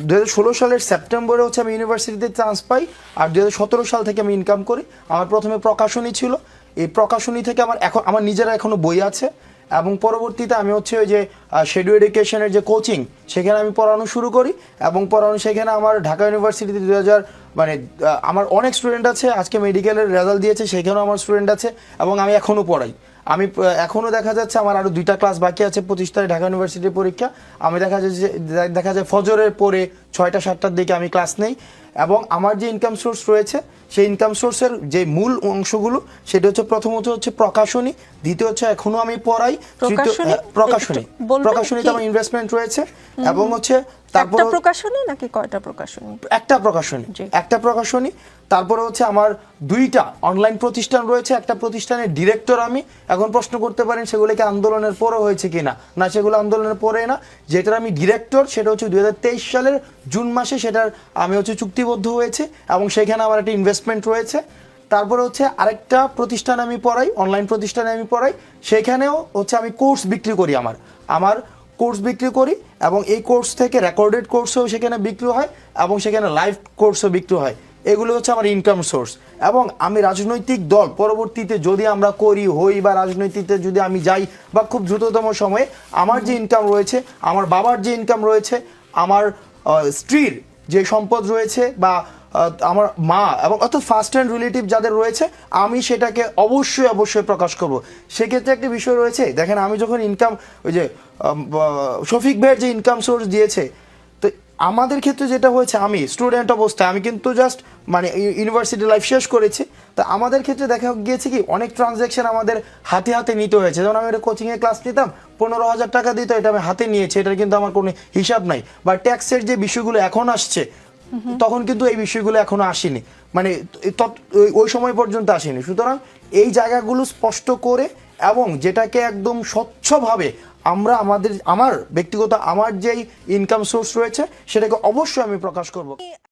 2016 সালের সেপ্টেম্বরে হচ্ছে আমি ইউনিভার্সিটিতে চান্স পাই, আর 2017 সাল থেকে আমি ইনকাম করি। আমার প্রথমে প্রকাশনী ছিল, এই প্রকাশনী থেকে আমার নিজেরা এখনো বই আছে, এবং পরবর্তীতে আমি হচ্ছে ওই যে শেডু এডুকেশনের যে কোচিং, সেখানে আমি পড়ানো শুরু করি। এবং সেখানে আমার ঢাকা ইউনিভার্সিটিতে আমার অনেক স্টুডেন্ট আছে, আজকে মেডিকেলের রেজাল্ট দিয়েছে, সেখানেও আমার স্টুডেন্ট আছে, এবং আমি এখনও পড়াই। আমি এখনও দেখা যাচ্ছে আমার আরও 2টা ক্লাস বাকি আছে, 25 তারিখ ঢাকা ইউনিভার্সিটির পরীক্ষা। আমি দেখা যায় ফজরের পরে 6টা 7টার দিকে আমি ক্লাস নেই। এবং আমার যে ইনকাম সোর্স রয়েছে, সেই ইনকাম সোর্সের যে মূল অংশগুলো, সেটা হচ্ছে প্রথমত হচ্ছে প্রকাশনী, দ্বিতীয় হচ্ছে এখনো আমি পড়াই, প্রকাশনীতে আমার ইনভেস্টমেন্ট রয়েছে, এবং হচ্ছে তারপর প্রকাশনী নাকি কয়টা প্রকাশনী? একটা প্রকাশনী। তারপরে হচ্ছে আমার 2টা অনলাইন প্রতিষ্ঠান রয়েছে, একটা প্রতিষ্ঠানের ডিরেক্টর আমি। এখন প্রশ্ন করতে পারেন সেগুলো কি আন্দোলনের পরে হয়েছে কিনা? না, সেগুলো আন্দোলনের পরে না। যেটার আমি ডিরেক্টর সেটা হচ্ছে 2023 সালের জুন মাসে সেটার আমি হচ্ছে চুক্তিবদ্ধ হয়েছে, এবং সেখানে আমার একটা ইনভেস্টমেন্ট রয়েছে। তারপরে হচ্ছে আরেকটা প্রতিষ্ঠান আমি পড়াই, অনলাইন প্রতিষ্ঠানে আমি পড়াই, সেখানেও হচ্ছে আমি কোর্স বিক্রি করি, আমার কোর্স বিক্রি করি, এবং এই কোর্স থেকে রেকর্ডেড কোর্সও সেখানে বিক্রি হয়, এবং সেখানে লাইভ কোর্সও বিক্রি হয়। এগুলো হচ্ছে আমার ইনকাম সোর্স। এবং আমি রাজনৈতিক দল পরবর্তীতে যদি আমরা হই বা রাজনীতিতে যদি আমি যাই, বা খুব দ্রুততম সময়ে আমার যে ইনকাম রয়েছে, আমার বাবার যে ইনকাম রয়েছে, আমার স্ত্রীর যে সম্পদ রয়েছে, বা আমার মা এবং অর্থাৎ ফার্স্ট হ্যান্ড রিলেটিভ যাদের রয়েছে, আমি সেটাকে অবশ্যই প্রকাশ করব। সেক্ষেত্রে একটা বিষয় রয়েছে, দেখেন আমি যখন ইনকাম, ওই যে শফিক ভাইয়ের যে ইনকাম সোর্স দিয়েছে, তো আমাদের ক্ষেত্রে যেটা হয়েছে, আমি স্টুডেন্ট অবস্থায়, আমি কিন্তু জাস্ট ইউনিভার্সিটি লাইফ শেষ করেছি, তো আমাদের ক্ষেত্রে দেখা গিয়েছে কি অনেক ট্রানজ্যাকশন আমাদের হাতে হাতে নিতে হয়েছে। যেমন আমি একটা কোচিংয়ে ক্লাস নিতাম, 15,000 টাকা দিত, এটা আমি হাতে নিয়েছি, এটার কিন্তু আমার কোনো হিসাব নাই। বা ট্যাক্সের যে বিষয়গুলো এখন আসছে, তখন কিন্তু এই বিষয়গুলো এখনো আসেনি, ওই সময় পর্যন্ত আসেনি। সুতরাং এই জায়গাগুলো স্পষ্ট করে, এবং যেটাকে একদম স্বচ্ছভাবে আমার ব্যক্তিগত আমার যেই ইনকাম সোর্স রয়েছে, সেটাকে অবশ্যই আমি প্রকাশ করব।